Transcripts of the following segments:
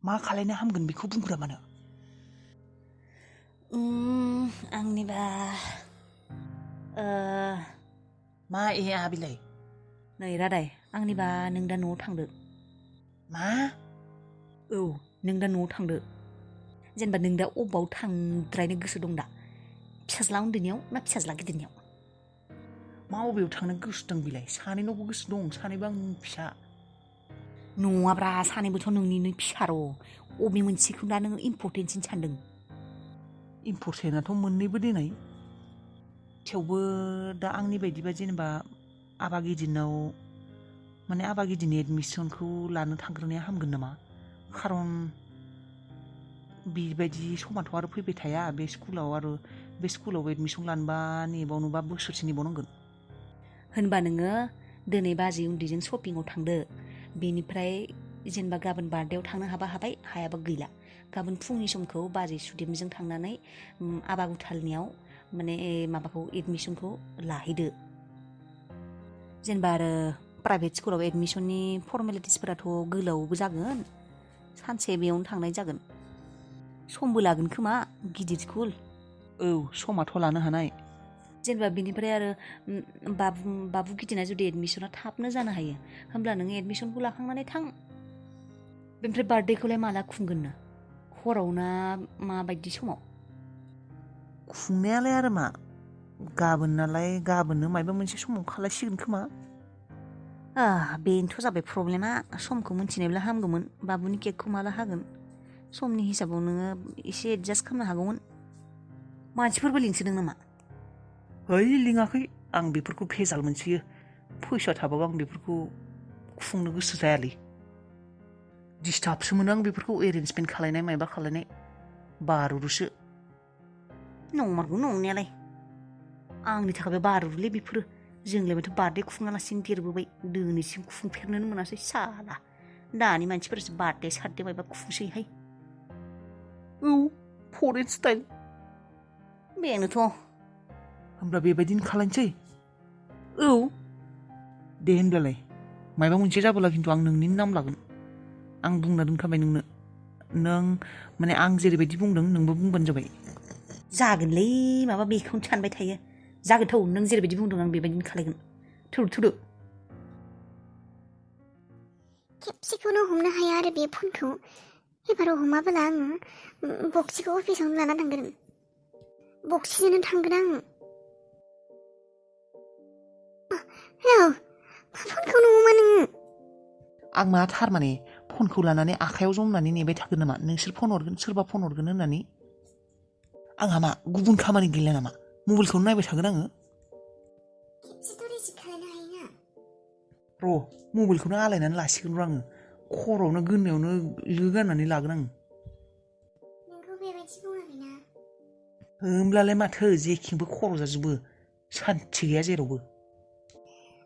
मा खालायनो हामगोन बेखौ बुंग्रा मानो आंनिबा मा बिलाय नै रादाय आंनिबा नों दा न'आव थांदो मा औ नों दा न'आव थांदो जेनेबा नों दा अबाव थांद्रायनो गोसो दं दा फिसाज्ला उन्दैनियाव ना फिसाज्ला गिदिरनियाव मा अबेयाव थांनो गोसो दं बिलाय सानैनावबो गोसो दं सानैबो आं फिसा नङाब्रा सानैबोथ' नोंनिनो फिसार' अबे मोनसेखौ दा नोङो इम्परटेन्टसिन सानदों इम्परटेन्टआथ' मोननैबो देनाय थेवबो दा आंनि बायदिबा जेनेबा आबा गिदिरनाव माने आबा गिदिरनि एडमिसनखौ लानो थांग्रोनाया हामगोन नामा खारन बेबायदि समाथ' आरो फैबाय थाया बे स्कुलाव एडमिसन लानोबा नेबावनोबा बोसोरसे नेबावनांगोन होनबा नोङो दिनै बाजै उन्दैजों शपिंआव थांदो बेनिफ्राय जेनेबा गाबोन बार्थडेआव थांनो हाबाय हायाबा गैला गाबोन फुंनि समखौ बाजै सुदेमजों थांनानै आबा गुथालनियाव माने माबाखौ एडमिसनखौ लाहैदो जेनेबा आरो प्राइभेट स्कुलाव एडमिसननि फर्मेलिटिसफोराथ' गोलावबो जागोन सानसे बेयावनो थांनाय जागोन समबो लागोन खोमा गिदिर स्कुल औ समाथ' लानो हानाय जेनेबा बिनिफ्राय आरो बाबु गिदिरना जुदि एडमिसना थाबनो जानो हायो होमब्ला नोङो एडमिसनखौ लाखांनानै थां बेनिफ्राय बार्थडेखौलाय माला खुंगोन नो हराव ना माबायदि समाव खुंनायालाय आरो मा गाबोन नालाय गाबोननो मायबा मोनसे समाव खालायसिगोन खोमा बेनोथ' जाबाय प्रब्लेमा समखौ मिथिनायब्ला हामगौमोन बाबुनि केकखौ माला हागोन समनि हिसाबाव नोङो एसे एडजास्ट खालामनो हागौमोन मानसिफोरबो लिंसोदों नामा लिङाखै आं बेफोरखौ भेजाल मोनसोयो फैसा थाबाबो आं बेफोरखौ खुंनो गोसो जायालै दिस्टार्बसो मोनो आं बेफोरखौ एरेन्जमेन्ट खालायनाय मायबा खालायनाय बारुरुसो नंमारगौ नंनायालाय आंनि थाखायबो बारुरुलै बेफोरो जोंलाय माथो बार्थडे खुङालासिनो देरबोबाय दिनैसिम खुंफेरनोनो मोनासै साला दानि मानसिफोरासो बार्थडे सार्थडे मायबा खुंसैहाय औ फरेन स्टाइल बेनोथ' होमब्ला बेबायदिनो खालायनोसै औ दे होनब्लालाय मायबा मोनसे जाबोला खिन्थु आं नोंनिनो नाम लागोन आं बुंना दोनखाबाय नोंनो नों माने आं जेरैबायदि बुंदों नोंबो बुंबानो जाबाय जागोनलै माबा बेखौनो सानबाय थायो जागोनथ' नों जेरैबायदि बुंदों आं बेबायदिनो खालायगोन थुदो खेबसेखौनो हमनो हाया आरो बे फनखौ एबाराव हमाबोला आङो बक्सिखौ अफिसावनो लाना थांगोन बक्सिजोंनो थांगोन आङो फनखौनो हमा नोङो आं मा थारमाने फनखौ लानानै आखायाव जमनानै नेबाय थागोन नामा नोंसोर फन हरगोन सोरबा फन हरगोन होननानै आंहा मा गुबुन खामानि गैला नामा मबाइलखौनो नायबाय थागोन आङो खेबसेथ' रिसिभ खालायनो हायोना र' मबाइलखौनो आलायनानै लासिगोन र' आङो खर'आवनो गोदनायावनो लो गाननानै लागोन आङो नोंखौ बेबायदि बुङाखैना होमब्लालाय माथो जेखिबो खर' जाजोबो सान्थि गैया जेरावबो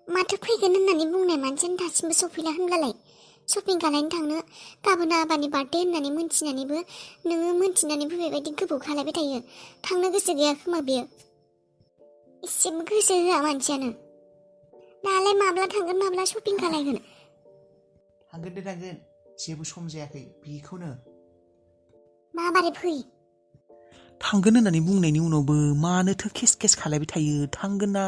माथो फैगोन होननानै बुंनाय मानसियानो दासिमबो सफैला होनब्लालाय शपिं खालायनो थांनो गाबोन आबानि बार्थडे होननानै मोनथिनानैबो नोङो मोनथिनानैबो बेबायदि गोबाव खालायबाय थायो थांनो गोसो गैया खोमा बेयो एसेबो गोसो होआ मानसियानो दालाय माब्ला थांगोन माब्ला शपिं खालायगोन थांगोन दे थांगोन जेबो सम जायाखै बेखौनो माबारै फै थांगोन होननानै बुंनायनि उनावबो मानोथो केस खालायबाय थायो थांगोन ना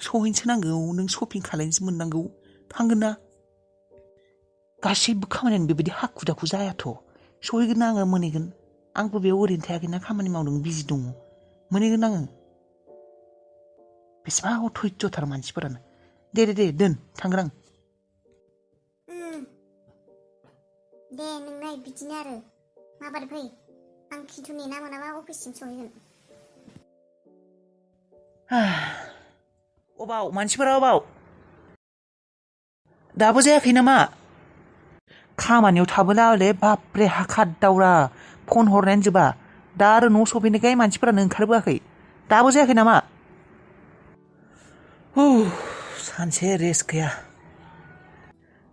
सहैनोसो नांगौ नों शपिं खालायनोसो मोननांगौ थांगोन ना गासैबो खामानियानो बेबायदि हाखु दाखु जायाथ' सहैगोन ना आङो मोनहैगोन आंबो बेयाव ओरैनो थायाखैना खामानि मावदों बिजि दङ मोनहैगोन आङो बेसेबा अधैर्यथार मानसिफोरानो दे दोन थांगोन आं दे नोंलाय बिदिनो आरो माबारै फै आं खिन्थु नेना मोनाबा अफिससिम सहैगोन अबाव मानसिफोरा अबाव दाबो जायाखै नामा खामानियाव थाबोला हले बाब्रे हाखाद दावरा फन हरनायानो जोबा दा आरो न' सफैनायखाय मानसिफोरानो ओंखारबोआखै दाबो जायाखै नामा सानसे रेस्ट गैया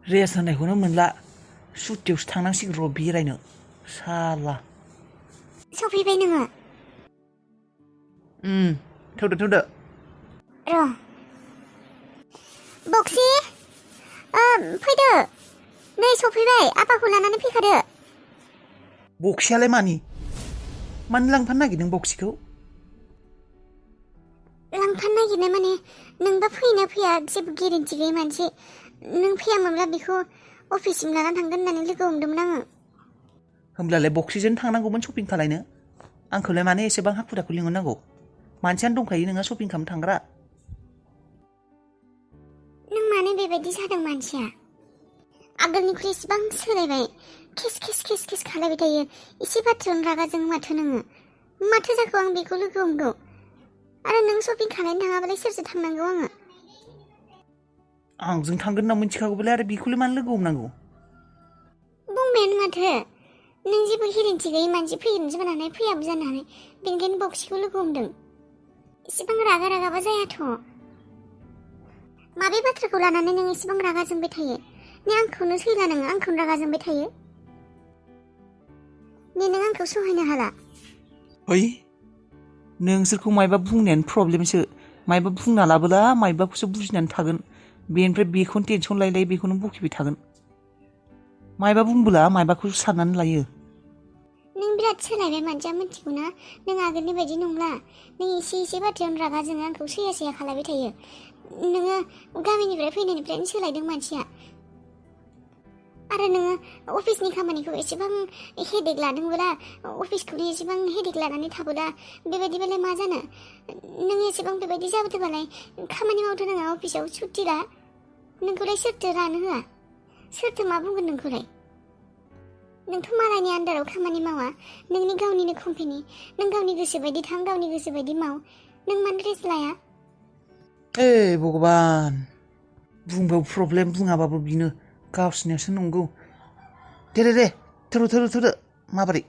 रेस्ट होनायखौनो मोनला सुटियावसो थांनांसिगोन र' बेरायनो साला सफैबाय नोङो थौदो र' बक्सि फैदो नै सफैबाय आफाखौ लानानै फैखादो बक्सियालाय मानो लांफानो नागिरदों बक्सिखौ? लांफानो नागिरनाय माने नोंबा फैयोना फैया जेबो गेरेन्टि गैयै मानसि। नों फैयामोनब्ला बेखौ अफिससिम लाना थांगोन होननानै लोगो हमदोंमोन आङो। होमब्लालाय बक्सिजों थांनांगौमोन शपिं खालायनो। आंखौलाय मानो एसेबां हाखु दाखु लिंहरनांगौ? मानसियानो दंखायो नोंहा शपिं खालामनो थांग्रा। नों मानो बेबायदि जादों मानसिया? आगोलनिख्रुइ एसेबां सोलायबाय। केस खालायबाय थायो। एसे बाथ्रायावनो रागा जोङो माथो नोङो। माथो जाखो आं बेखौ लोगो हमगौ? आरो नों शपिं खालायनो थाङाबालाय सोरजों थांनांगौ आङो? आंजों थांगोन होनना मिथिखागौबालाय आरो बेखौलाय मानो लोगो हमनांगौ? बुंबायानो माथो। नों जेबो गेरेन्टि गैयै मानसि फैगोन जानो हानाय फैयाबो जानो हानाय। बेनिखायनो बक्सिखौ लोगो हमदों। एसेबां रागाबा जायाथ'। माबे बाथ्राखौ लानानै नों एसेबां रागा जोंबाय थायो? नों आंखौनो सैला नोङो आंखौनो रागा जोंबाय थायो? नों आंखौ सहायनो हाला? ओइ नोंसोरखौ मायबा बुंनायानो प्रब्लेमसो। मायबा बुंना लाबोला मायबाखौसो बुजिनानै थागोन। बेनिफ्राय बेखौनो टेनसन लायै बेखौनो बखिबाय थागोन। मायबा बुंबोला मायबाखौसो साननानै लायो। नों बिराद सोलायबाय मानसिया मिथिगौ ना? नों आगोलनि बायदि नंला। नों एसे बाथ्रायावनो रागा जोङो आंखौ सैया खालायबाय थायो। नोङो गामिनिफ्राय फैनायनिफ्रायनो सोलायदों मानसिया। आरो नोङो अफिसनि खामानिखौ एसेबां हेडेक लादोंबोला अफिसखौनो एसेबां हेडेक लानानै थाबोला बेबायदिबालाय मा जानो? नों एसेबां बेबायदि जाबोदोंबालाय खामानि मावदो नोङो अफिसाव सुटि ला। नोंखौलाय सोरथो लानो होआ? सोरथो मा बुंगोन नोंखौलाय? नोंथ' मालायनि आन्दाराव खामानि मावा। नोंनि गावनिनो कम्पानि। नों गावनि गोसो बायदि थां गावनि गोसो बायदि माव। नों मानो रेस्ट लाया? भगबान बुंबाबो प्रब्लेम बुङाबाबो बिनो गावसिनियासो नंगौ। दे थोरो माबोरै?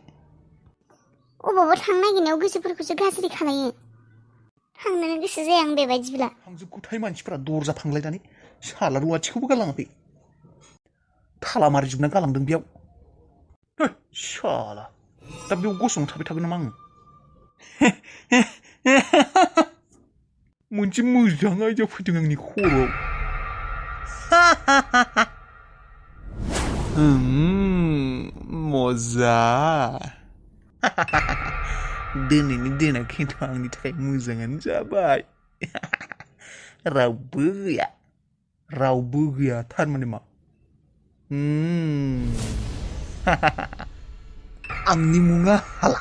अबावबा थांनो नागिरनायाव गोसोफोरखौसो गाज्रि खालायो। थांनोनो गोसो जाया आं बेबायदिब्ला। हांजोबगौथाय मानसिफोरा दरजा फांलायनानै साला रुवाथिखौबो गालाङाखै। थाला मारिजोबना गालांदों बेयाव। साला दा बेयाव गसंना थाबाय थागोन नामा आङो? मोनसे मोजां आइडिया फैदों आंनि खर'आव। मजा। दिनैनि दिना खिन्थु आंनि थाखाय मोजाङानो जाबाय। रावबो गैया थारमाने मा? आंनि मुङा हाला।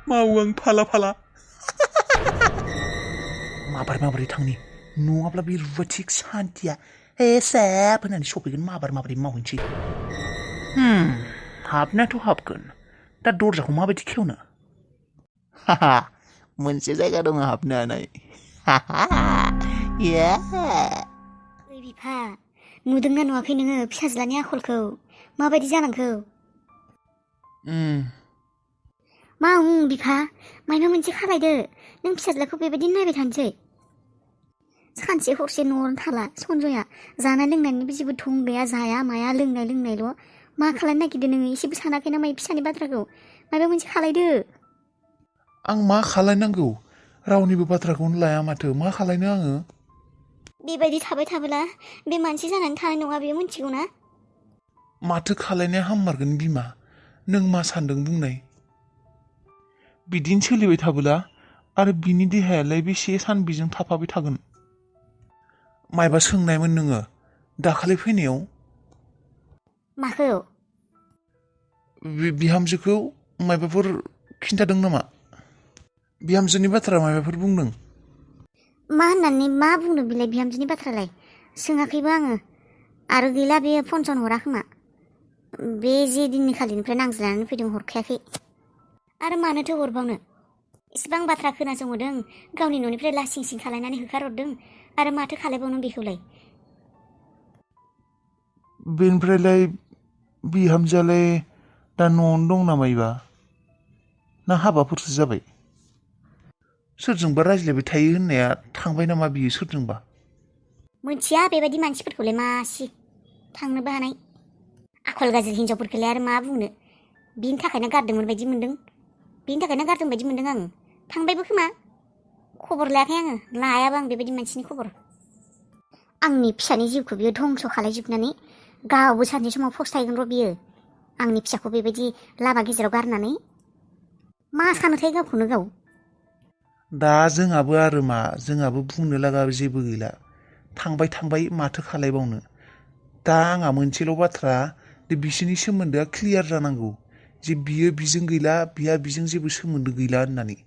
मावो आं फाला। माबोरै थांनि? नङाब्ला बे रुवाथि सान्थिया सेब होननानै सफैगोन। माबोरै मावहैनोसै? हाबनायाथ' हाबगोन। दा दरजाखौ माबायदि खेवनो? मोनसे जायगा दङ हाबनो हानाय। ओइ बिफा, नुदोंना नुवाखै नोङो फिसाज्लानि आखलखौ? माबायदि जालांखो? मा बिफा? मायबा मोनसे खालायदो। नों फिसाज्लाखौ बेबायदि नायबाय थानोसै? सानसे हरसे न'आवनो थाला सनजया। जानाय लोंनायनिबो जेबो थं गैया। जाया माया लोंनायल'। मा खालायनो नागिरदो नोङो? एसेबो सानाखै नामा फिसानि बाथ्राखौ? मायबा मोनसे खालायदो। आं मा खालायनांगौ? रावनिबो बाथ्राखौनो लाया माथो। मा खालायनो आङो? बेबायदि थाबाय थाबोला बे मानसि जानानै थानाय नङा बेयो मिथिगौ ना? माथो खालायनाया हाममारगोन बिमा? नों मा सानदों बुंनाय? बिदिनो सोलिबाय थाबोला आरो बिनि देहायालाय बेसे सान बिजों थाफाबाय थागोन? मायबा सोंनायमोन नोङो दाखालि फैनायाव? माखौ? बिहामजोखौ मायबाफोर खिन्थादों नामा? बिहामजोनि बाथ्रा मायबाफोर बुंदों? मा होननानै मा बुंनो बिलाय बिहामजोनि बाथ्रालाय? सोङाखैबो आङो। आरो गैला बेयो फन सन हरा खोमा। बे जे दिननि खालिनिफ्राय नांज्लायनानै फैदों हरखायाखै। आरो मानोथो हरबावनो? इसिबां बाथ्रा खोनासंहरदों। गावनि न'निफ्राय लासिं सिं खालायनानै होखारहरदों। आरो माथो खालायबावनो बेखौलाय? बेनिफ्रायलाय बिहामजोआलाय दा न'आवनो दं नामायबा? ना हाबाफोरसो जाबाय? सोरजोंबा रायज्लायबाय थायो होननाया थांबाय नामा बियो सोरजोंबा? मोनथिया बेबायदि मानसिफोरखौलाय मासि थांनोबो हानाय। आखल गाज्रि हिनजावफोरखौलाय आरो मा बुंनो? बिनि थाखायनो गारदों बायदि मोनदों आं। थांबायबो खोमा। खबर लायाखै आङो। लायाबो आं बेबायदि मानसिनि खबर। आंनि फिसानि जिउखौ बियो धंस' खालायजोबनानै गावबो सानसे समाव फस्थायगोन र' बियो। आंनि फिसाखौ बेबायदि लामा गेजेराव गारनानै मा सानोथाय गावखौनो गाव दा जोंहाबो आरो मा जोंहाबो बुंनो लागा जेबो गैला थांबाय माथो खालायबावनो दा आंहा मोनसेल' बाथ्रा बिसोरनि सोमोन्दोआ क्लियार जानांगौ जे बियो बिजों गैला बिहा बिजों जेबो सोमोन्दो गैला होननानै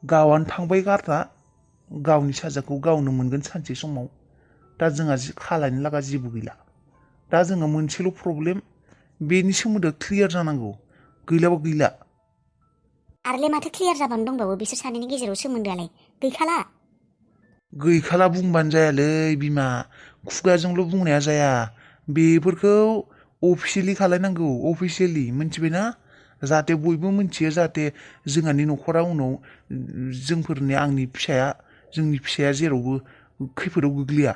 गावआनो थांबाय गारना गावनि साजाखौ गावनो मोनगोन सानसे समाव दा जोंहा खालायनो लागा जेबो गैला दा जोंहा मोनसेल' प्रब्लेम बेनि सोमोन्दोआ क्लियार जानांगौ गैलाबा गैला आरोलाय माथो क्लियार जाबानो दंबावो बिसोर सानैनि गेजेराव सोमोन्दोआलाय गैखाला बुंबानो जायालै बिमा खुगाजोंल' बुंनाया जाया बेफोरखौ अफिसियेलि खालायनांगौ अफिसियेलि मिन्थिबायना जाहाथे बयबो मिन्थियो जाहाथे जोंहानि न'खरा उनाव जोंनि फिसाया जेरावबो खैफोदाव गोग्लैया